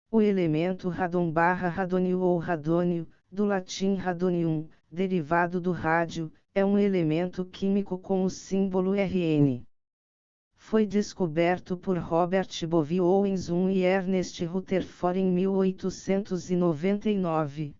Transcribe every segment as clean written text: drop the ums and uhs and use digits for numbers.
O elemento radon/radônio ou radônio, do latim radonium, derivado do rádio, é um elemento químico com o símbolo Rn. Foi descoberto por Robert Bovie Owens I e Ernest Rutherford em 1899.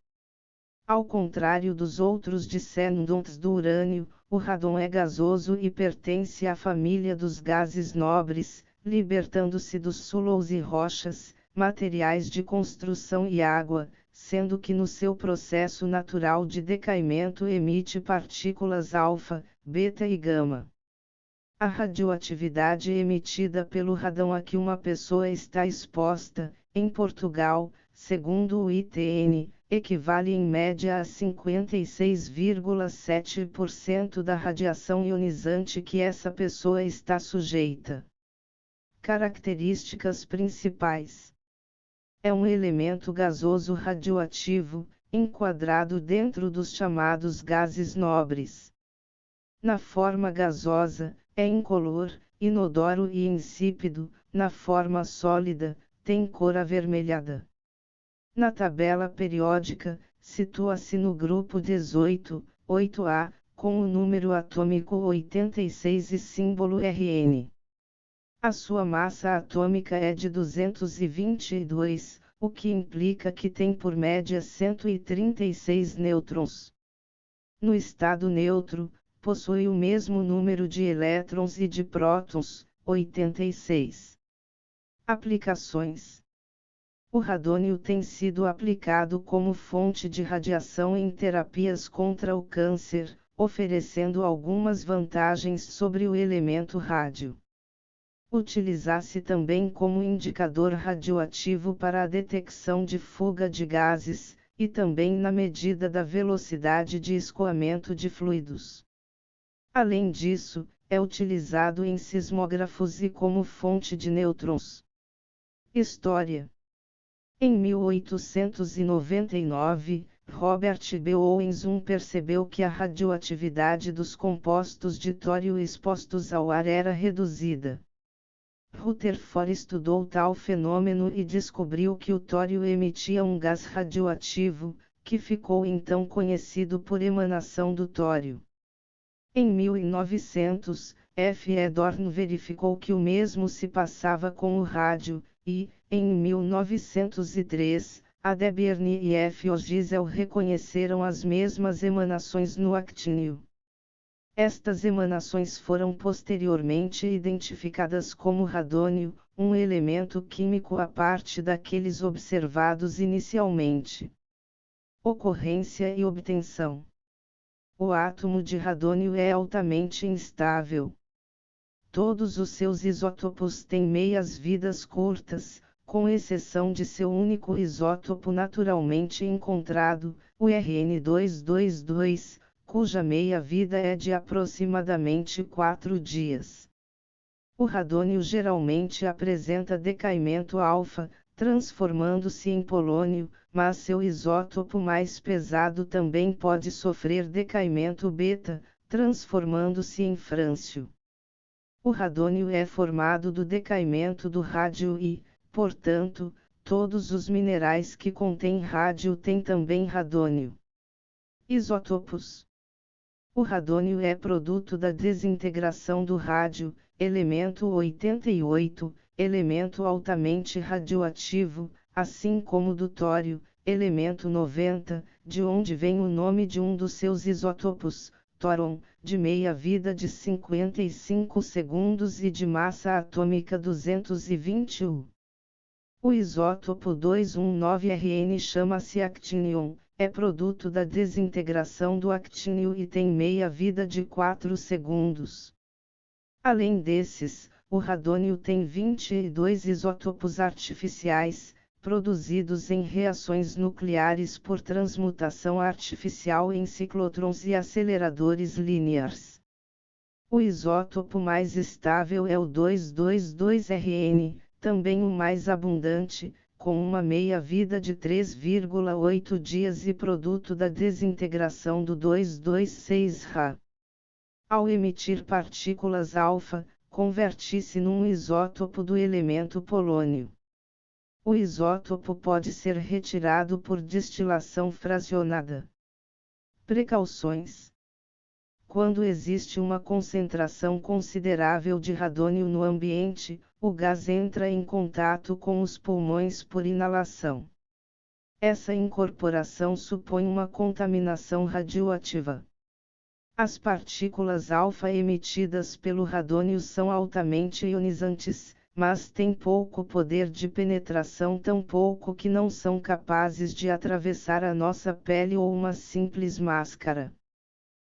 Ao contrário dos outros descendentes do urânio, o radon é gasoso e pertence à família dos gases nobres, libertando-se dos sulos e rochas, materiais de construção e água, sendo que no seu processo natural de decaimento emite partículas alfa, beta e gama. A radioatividade emitida pelo radão a que uma pessoa está exposta, em Portugal, segundo o ITN, equivale em média a 56,7% da radiação ionizante que essa pessoa está sujeita. Características principais: é um elemento gasoso radioativo, enquadrado dentro dos chamados gases nobres. Na forma gasosa, é incolor, inodoro e insípido; na forma sólida, tem cor avermelhada. Na tabela periódica, situa-se no grupo 18, 8A, com o número atômico 86 e símbolo Rn. A sua massa atômica é de 222, o que implica que tem por média 136 nêutrons. No estado neutro, possui o mesmo número de elétrons e de prótons, 86. Aplicações: o radônio tem sido aplicado como fonte de radiação em terapias contra o câncer, oferecendo algumas vantagens sobre o elemento rádio. Utiliza-se também como indicador radioativo para a detecção de fuga de gases, e também na medida da velocidade de escoamento de fluidos. Além disso, é utilizado em sismógrafos e como fonte de nêutrons. História: em 1899, Robert B. Owens I percebeu que a radioatividade dos compostos de tório expostos ao ar era reduzida. Rutherford estudou tal fenômeno e descobriu que o tório emitia um gás radioativo, que ficou então conhecido por emanação do tório. Em 1900, F. E. Dorn verificou que o mesmo se passava com o rádio, e, em 1903, A. Debierne e F. O. Gisel reconheceram as mesmas emanações no actínio. Estas emanações foram posteriormente identificadas como radônio, um elemento químico à parte daqueles observados inicialmente. Ocorrência e obtenção: o átomo de radônio é altamente instável. Todos os seus isótopos têm meias-vidas curtas, com exceção de seu único isótopo naturalmente encontrado, o Rn222, cuja meia-vida é de aproximadamente 4 dias. O radônio geralmente apresenta decaimento alfa, transformando-se em polônio, mas seu isótopo mais pesado também pode sofrer decaimento beta, transformando-se em frâncio. O radônio é formado do decaimento do rádio e, portanto, todos os minerais que contêm rádio têm também radônio. Isótopos: o radônio é produto da desintegração do rádio, elemento 88, elemento altamente radioativo, assim como do tório, elemento 90, de onde vem o nome de um dos seus isótopos, tóron, de meia-vida de 55 segundos e de massa atômica 221. O isótopo 219Rn chama-se actinium, é produto da desintegração do actínio e tem meia-vida de 4 segundos. Além desses, o radônio tem 22 isótopos artificiais, produzidos em reações nucleares por transmutação artificial em ciclotrons e aceleradores lineares. O isótopo mais estável é o 222Rn, também o mais abundante, com uma meia-vida de 3,8 dias e produto da desintegração do 226Ra. Ao emitir partículas alfa, converte-se num isótopo do elemento polônio. O isótopo pode ser retirado por destilação fracionada. Precauções. Quando existe uma concentração considerável de radônio no ambiente, o gás entra em contato com os pulmões por inalação. Essa incorporação supõe uma contaminação radioativa. As partículas alfa emitidas pelo radônio são altamente ionizantes, mas têm pouco poder de penetração, tão pouco que não são capazes de atravessar a nossa pele ou uma simples máscara.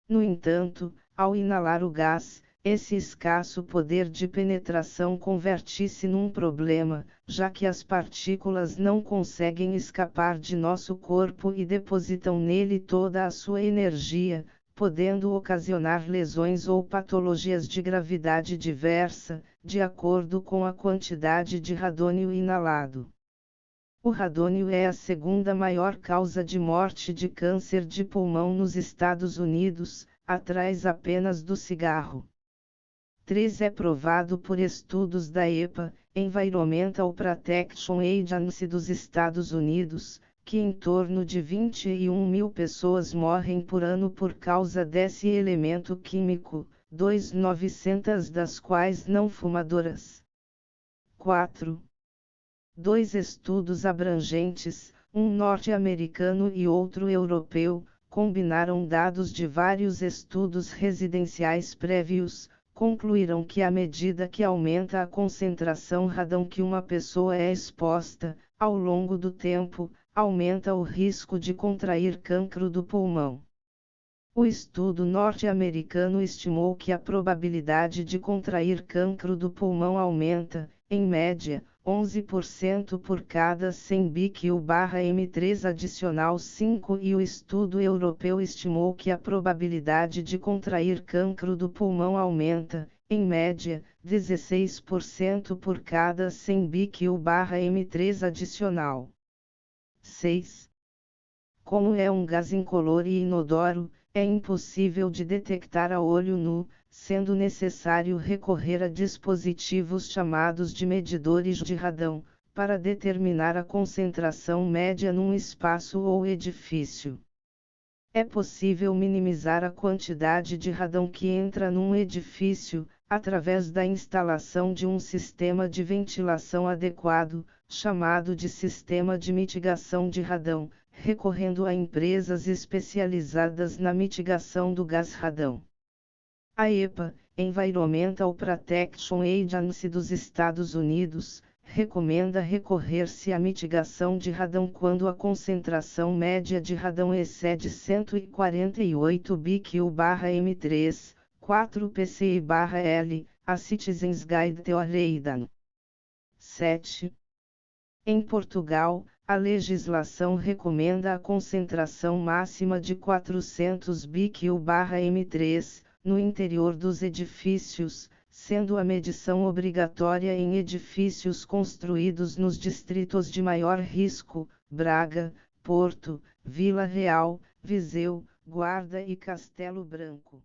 No entanto, ao inalar o gás, esse escasso poder de penetração converte-se num problema, já que as partículas não conseguem escapar de nosso corpo e depositam nele toda a sua energia, podendo ocasionar lesões ou patologias de gravidade diversa, de acordo com a quantidade de radônio inalado. O radônio é a segunda maior causa de morte de câncer de pulmão nos Estados Unidos, atrás apenas do cigarro. 3. É provado por estudos da EPA, Environmental Protection Agency dos Estados Unidos, que em torno de 21.000 pessoas morrem por ano por causa desse elemento químico, 2.900 das quais não fumadoras. 4. 2 estudos abrangentes, um norte-americano e outro europeu, combinaram dados de vários estudos residenciais prévios, concluíram que à medida que aumenta a concentração radão que uma pessoa é exposta, ao longo do tempo, aumenta o risco de contrair cancro do pulmão. O estudo norte-americano estimou que a probabilidade de contrair cancro do pulmão aumenta, em média, 11% por cada 100 BQ/m3 adicional 5 e o estudo europeu estimou que a probabilidade de contrair cancro do pulmão aumenta, em média, 16% por cada 100 BQ/m3 adicional. 6. Como é um gás incolor e inodoro, é impossível de detectar a olho nu, sendo necessário recorrer a dispositivos chamados de medidores de radão, para determinar a concentração média num espaço ou edifício. É possível minimizar a quantidade de radão que entra num edifício, através da instalação de um sistema de ventilação adequado, chamado de sistema de mitigação de radão, recorrendo a empresas especializadas na mitigação do gás radão. A EPA, Environmental Protection Agency dos Estados Unidos, recomenda recorrer-se à mitigação de radão quando a concentração média de radão excede 148 BQ/m3, 4 pci/L, a Citizens Guide to Radon. 7. Em Portugal, a legislação recomenda a concentração máxima de 400 BQ/m3, no interior dos edifícios, sendo a medição obrigatória em edifícios construídos nos distritos de maior risco, Braga, Porto, Vila Real, Viseu, Guarda e Castelo Branco.